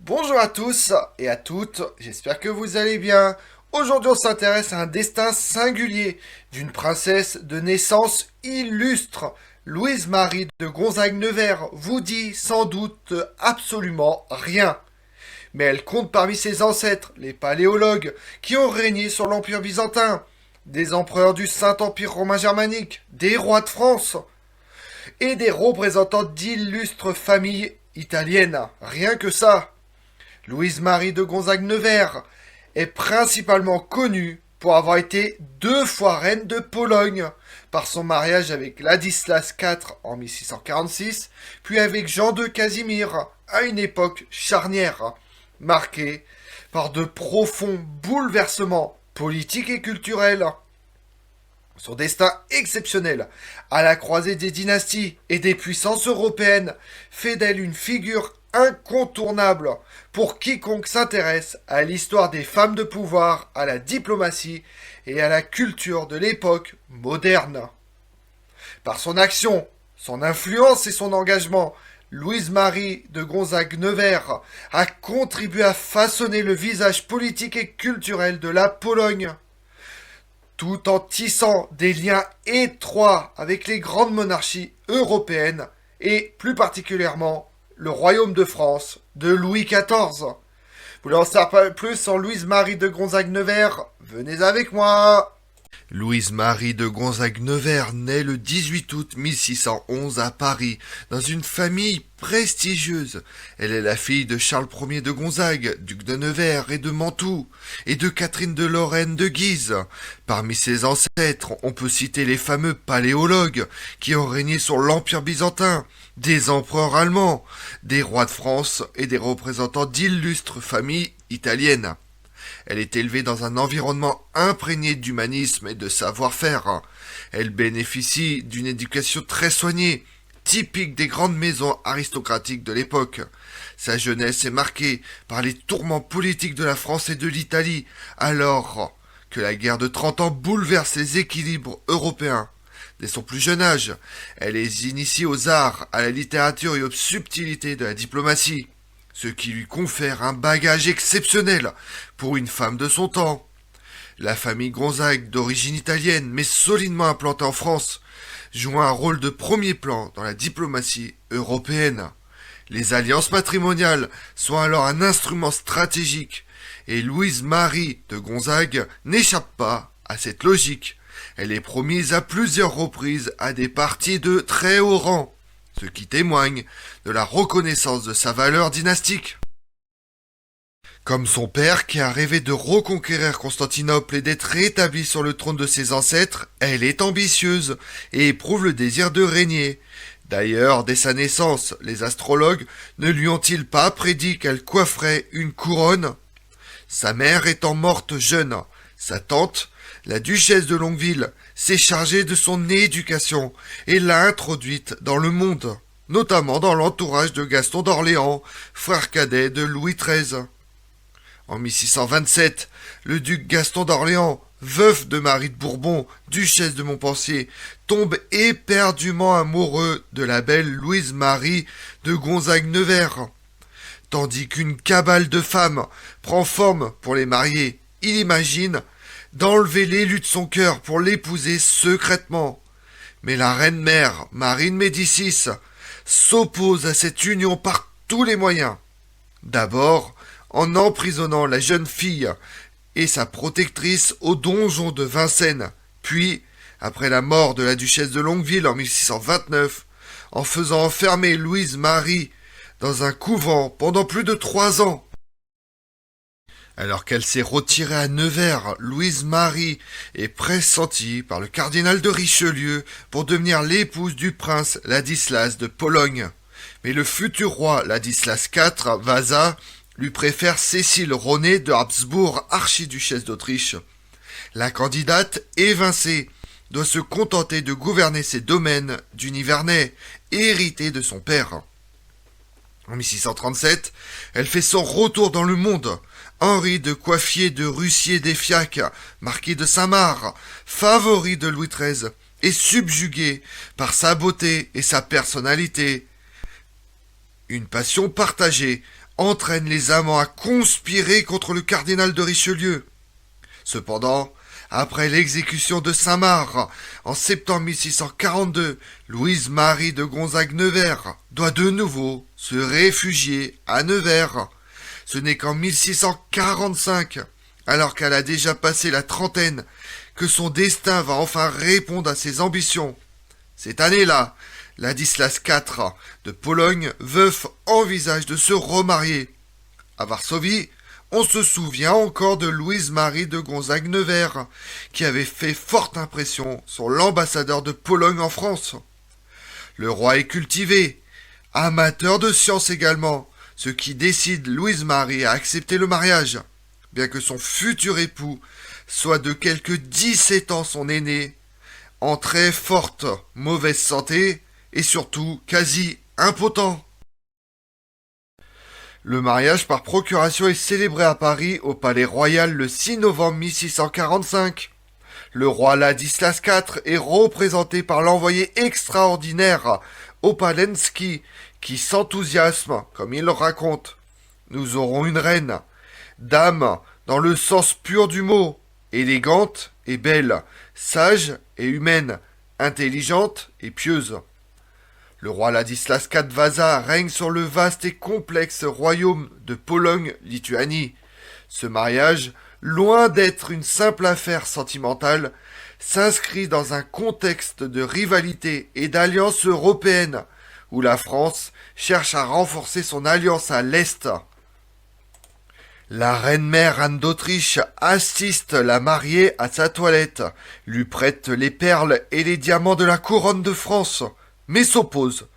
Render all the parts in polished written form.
Bonjour à tous et à toutes, j'espère que vous allez bien. Aujourd'hui on s'intéresse à un destin singulier d'une princesse de naissance illustre. Louise-Marie de Gonzague-Nevers vous dit sans doute absolument rien. Mais elle compte parmi ses ancêtres, les paléologues, qui ont régné sur l'Empire byzantin, des empereurs du Saint-Empire romain germanique, des rois de France et des représentants d'illustres familles italiennes. Rien que ça. Louise-Marie de Gonzague-Nevers est principalement connue pour avoir été 2 fois reine de Pologne, par son mariage avec Ladislas IV en 1646, puis avec Jean II Casimir, à une époque charnière, marquée par de profonds bouleversements politiques et culturels. Son destin exceptionnel, à la croisée des dynasties et des puissances européennes, fait d'elle une figure incontournable pour quiconque s'intéresse à l'histoire des femmes de pouvoir, à la diplomatie et à la culture de l'époque moderne. Par son action, son influence et son engagement, Louise-Marie de Gonzague-Nevers a contribué à façonner le visage politique et culturel de la Pologne, tout en tissant des liens étroits avec les grandes monarchies européennes et plus particulièrement le Royaume de France de Louis XIV. Vous voulez en savoir plus sur Louise-Marie de Gonzague-Nevers? Venez avec moi. Louise-Marie de Gonzague-Nevers naît le 18 août 1611 à Paris, dans une famille prestigieuse. Elle est la fille de Charles Ier de Gonzague, duc de Nevers et de Mantoue, et de Catherine de Lorraine de Guise. Parmi ses ancêtres, on peut citer les fameux paléologues qui ont régné sur l'Empire byzantin, des empereurs allemands, des rois de France et des représentants d'illustres familles italiennes. Elle est élevée dans un environnement imprégné d'humanisme et de savoir-faire. Elle bénéficie d'une éducation très soignée, typique des grandes maisons aristocratiques de l'époque. Sa jeunesse est marquée par les tourments politiques de la France et de l'Italie, alors que la guerre de 30 ans bouleverse les équilibres européens. Dès son plus jeune âge, elle est initiée aux arts, à la littérature et aux subtilités de la diplomatie, ce qui lui confère un bagage exceptionnel pour une femme de son temps. La famille Gonzague, d'origine italienne mais solidement implantée en France, joue un rôle de premier plan dans la diplomatie européenne. Les alliances matrimoniales sont alors un instrument stratégique, et Louise-Marie de Gonzague n'échappe pas à cette logique. Elle est promise à plusieurs reprises à des partis de très haut rang, ce qui témoigne de la reconnaissance de sa valeur dynastique. Comme son père qui a rêvé de reconquérir Constantinople et d'être rétablie sur le trône de ses ancêtres, elle est ambitieuse et éprouve le désir de régner. D'ailleurs, dès sa naissance, les astrologues ne lui ont-ils pas prédit qu'elle coifferait une couronne? Sa mère étant morte jeune, sa tante, la duchesse de Longueville, s'est chargée de son éducation et l'a introduite dans le monde, notamment dans l'entourage de Gaston d'Orléans, frère cadet de Louis XIII. En 1627, le duc Gaston d'Orléans, veuf de Marie de Bourbon, duchesse de Montpensier, tombe éperdument amoureux de la belle Louise-Marie de Gonzague-Nevers, tandis qu'une cabale de femmes prend forme pour les marier. Il imagine d'enlever l'élu de son cœur pour l'épouser secrètement. Mais la reine-mère, Marie de Médicis, s'oppose à cette union par tous les moyens. D'abord, en emprisonnant la jeune fille et sa protectrice au donjon de Vincennes, puis, après la mort de la duchesse de Longueville en 1629, en faisant enfermer Louise-Marie dans un couvent pendant plus de 3 ans. Alors qu'elle s'est retirée à Nevers, Louise-Marie est pressentie par le cardinal de Richelieu pour devenir l'épouse du prince Ladislas de Pologne. Mais le futur roi Ladislas IV, Vasa, lui préfère Cécile René de Habsbourg, archiduchesse d'Autriche. La candidate, évincée, doit se contenter de gouverner ses domaines du Nivernais, hérités de son père. En 1637, elle fait son retour dans le monde. Henri de Coiffier de Russier d'Effiac, marquis de Saint-Marc, favori de Louis XIII, est subjugué par sa beauté et sa personnalité. Une passion partagée entraîne les amants à conspirer contre le cardinal de Richelieu. Cependant, après l'exécution de Saint-Marc en septembre 1642, Louise-Marie de Gonzague-Nevers doit de nouveau se réfugier à Nevers. Ce n'est qu'en 1645, alors qu'elle a déjà passé la trentaine, que son destin va enfin répondre à ses ambitions. Cette année-là, Ladislas IV de Pologne, veuf, envisage de se remarier. À Varsovie, on se souvient encore de Louise-Marie de Gonzague-Nevers, qui avait fait forte impression sur l'ambassadeur de Pologne en France. Le roi est cultivé, amateur de science également, ce qui décide Louise-Marie à accepter le mariage, bien que son futur époux soit de quelque 17 ans son aîné, en très forte mauvaise santé et surtout quasi impotent. Le mariage par procuration est célébré à Paris au Palais Royal le 6 novembre 1645. Le roi Ladislas IV est représenté par l'envoyé extraordinaire Opalensky qui s'enthousiasme comme il le raconte. Nous aurons une reine, dame dans le sens pur du mot, élégante et belle, sage et humaine, intelligente et pieuse. Le roi Ladislas IV Vasa règne sur le vaste et complexe royaume de Pologne-Lituanie. Ce mariage, loin d'être une simple affaire sentimentale, s'inscrit dans un contexte de rivalité et d'alliance européenne, où la France cherche à renforcer son alliance à l'Est. La reine-mère Anne d'Autriche assiste la mariée à sa toilette, lui prête les perles et les diamants de la couronne de France, mais s'oppose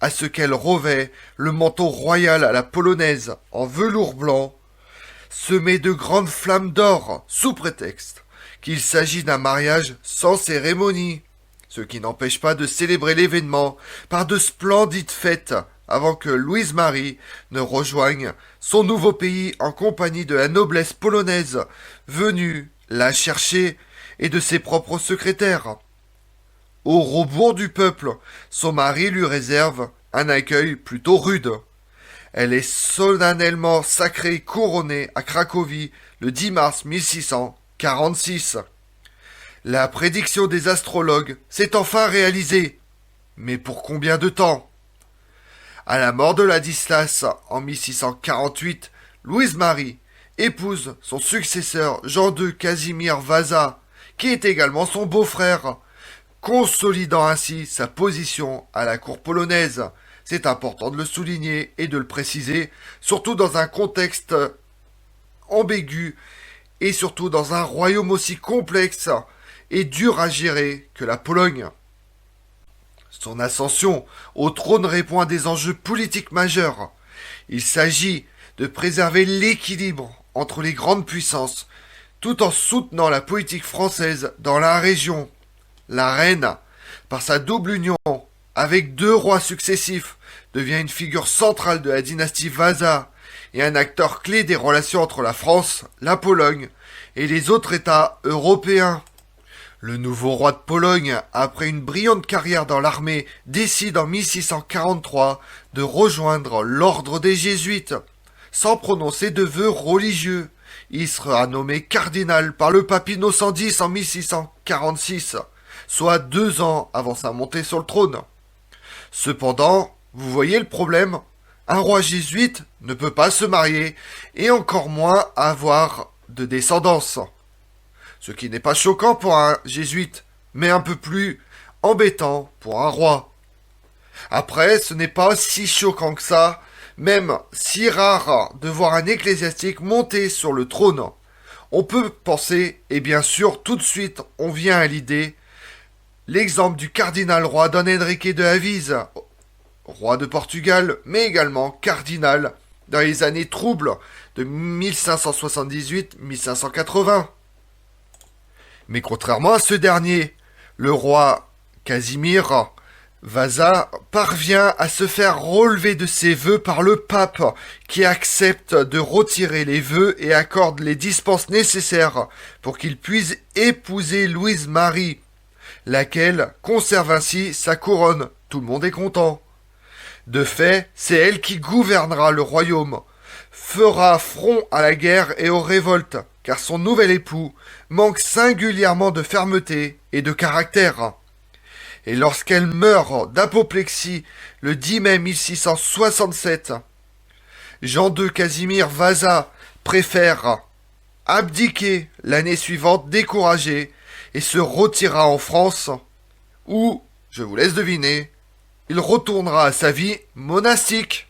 à ce qu'elle revêt le manteau royal à la polonaise en velours blanc, semé de grandes flammes d'or, sous prétexte qu'il s'agit d'un mariage sans cérémonie, ce qui n'empêche pas de célébrer l'événement par de splendides fêtes avant que Louise-Marie ne rejoigne son nouveau pays en compagnie de la noblesse polonaise venue la chercher et de ses propres secrétaires. Au rebours du peuple, son mari lui réserve un accueil plutôt rude. Elle est solennellement sacrée couronnée à Cracovie le 10 mars 1646. La prédiction des astrologues s'est enfin réalisée. Mais pour combien de temps? À la mort de Ladislas en 1648, Louise-Marie épouse son successeur Jean II Casimir Vasa, qui est également son beau-frère, consolidant ainsi sa position à la cour polonaise. C'est important de le souligner et de le préciser, surtout dans un contexte ambigu et surtout dans un royaume aussi complexe et dur à gérer que la Pologne. Son ascension au trône répond à des enjeux politiques majeurs. Il s'agit de préserver l'équilibre entre les grandes puissances, tout en soutenant la politique française dans la région. La reine, par sa double union avec deux rois successifs, devient une figure centrale de la dynastie Vasa et un acteur clé des relations entre la France, la Pologne et les autres États européens. Le nouveau roi de Pologne, après une brillante carrière dans l'armée, décide en 1643 de rejoindre l'ordre des Jésuites, sans prononcer de vœux religieux. Il sera nommé cardinal par le pape Innocent X en 1646, soit 2 ans avant sa montée sur le trône. Cependant, vous voyez le problème, un roi jésuite ne peut pas se marier et encore moins avoir de descendance. Ce qui n'est pas choquant pour un jésuite, mais un peu plus embêtant pour un roi. Après, ce n'est pas si choquant que ça, même si rare de voir un ecclésiastique monter sur le trône. On peut penser, et bien sûr tout de suite on vient à l'idée, l'exemple du cardinal roi Don Henrique de Avise, roi de Portugal, mais également cardinal dans les années troubles de 1578-1580. Mais contrairement à ce dernier, le roi Casimir Vasa parvient à se faire relever de ses vœux par le pape, qui accepte de retirer les vœux et accorde les dispenses nécessaires pour qu'il puisse épouser Louise-Marie, laquelle conserve ainsi sa couronne. Tout le monde est content. De fait, c'est elle qui gouvernera le royaume, fera front à la guerre et aux révoltes, car son nouvel époux manque singulièrement de fermeté et de caractère. Et lorsqu'elle meurt d'apoplexie le 10 mai 1667, Jean II Casimir Vasa préfère abdiquer l'année suivante découragé et se retira en France où, je vous laisse deviner, il retournera à sa vie monastique.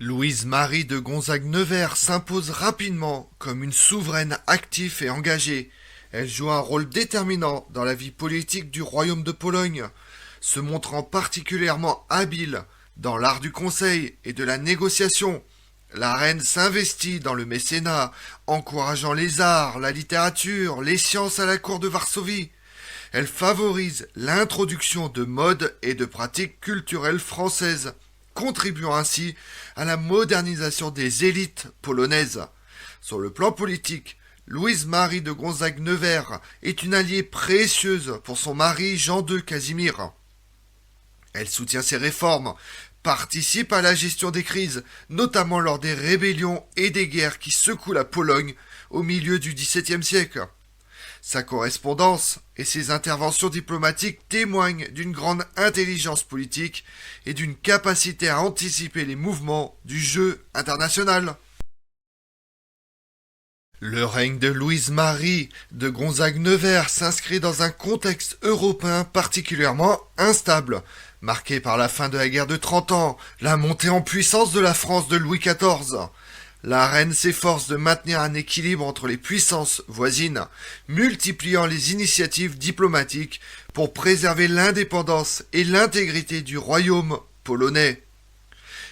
Louise-Marie de Gonzague-Nevers s'impose rapidement comme une souveraine active et engagée. Elle joue un rôle déterminant dans la vie politique du royaume de Pologne, se montrant particulièrement habile dans l'art du conseil et de la négociation. La reine s'investit dans le mécénat, encourageant les arts, la littérature, les sciences à la cour de Varsovie. Elle favorise l'introduction de modes et de pratiques culturelles françaises, contribuant ainsi à la modernisation des élites polonaises. Sur le plan politique, Louise-Marie de Gonzague-Nevers est une alliée précieuse pour son mari Jean II Casimir. Elle soutient ses réformes, participe à la gestion des crises, notamment lors des rébellions et des guerres qui secouent la Pologne au milieu du XVIIe siècle. Sa correspondance et ses interventions diplomatiques témoignent d'une grande intelligence politique et d'une capacité à anticiper les mouvements du jeu international. Le règne de Louise-Marie de Gonzague-Nevers s'inscrit dans un contexte européen particulièrement instable, marqué par la fin de la guerre de 30 ans, la montée en puissance de la France de Louis XIV. La reine s'efforce de maintenir un équilibre entre les puissances voisines, multipliant les initiatives diplomatiques pour préserver l'indépendance et l'intégrité du royaume polonais.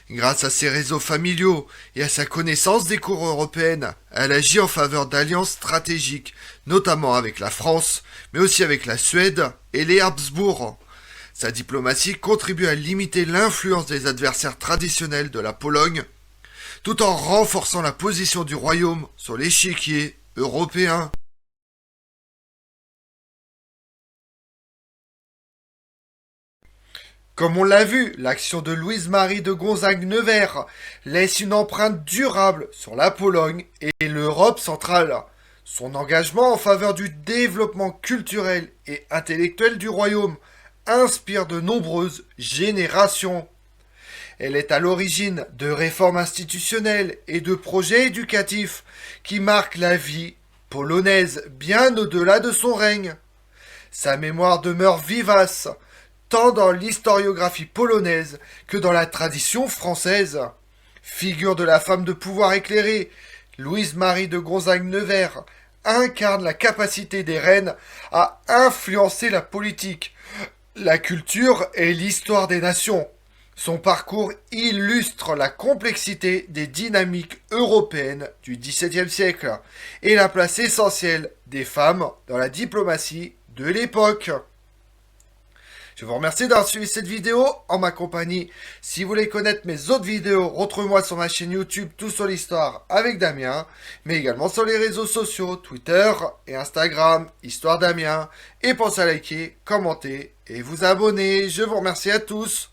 Grâce à ses réseaux familiaux et à sa connaissance des cours européennes, elle agit en faveur d'alliances stratégiques, notamment avec la France, mais aussi avec la Suède et les Habsbourg. Sa diplomatie contribue à limiter l'influence des adversaires traditionnels de la Pologne, tout en renforçant la position du royaume sur l'échiquier européen. Comme on l'a vu, l'action de Louise-Marie de Gonzague-Nevers laisse une empreinte durable sur la Pologne et l'Europe centrale. Son engagement en faveur du développement culturel et intellectuel du royaume inspire de nombreuses générations. Elle est à l'origine de réformes institutionnelles et de projets éducatifs qui marquent la vie polonaise bien au-delà de son règne. Sa mémoire demeure vivace, tant dans l'historiographie polonaise que dans la tradition française. Figure de la femme de pouvoir éclairée, Louise-Marie de Gonzague-Nevers incarne la capacité des reines à influencer la politique, la culture et l'histoire des nations. Son parcours illustre la complexité des dynamiques européennes du XVIIe siècle et la place essentielle des femmes dans la diplomatie de l'époque. Je vous remercie d'avoir suivi cette vidéo en ma compagnie. Si vous voulez connaître mes autres vidéos, retrouvez-moi sur ma chaîne YouTube Tout sur l'Histoire avec Damien, mais également sur les réseaux sociaux Twitter et Instagram Histoire Damien. Et pensez à liker, commenter et vous abonner. Je vous remercie à tous.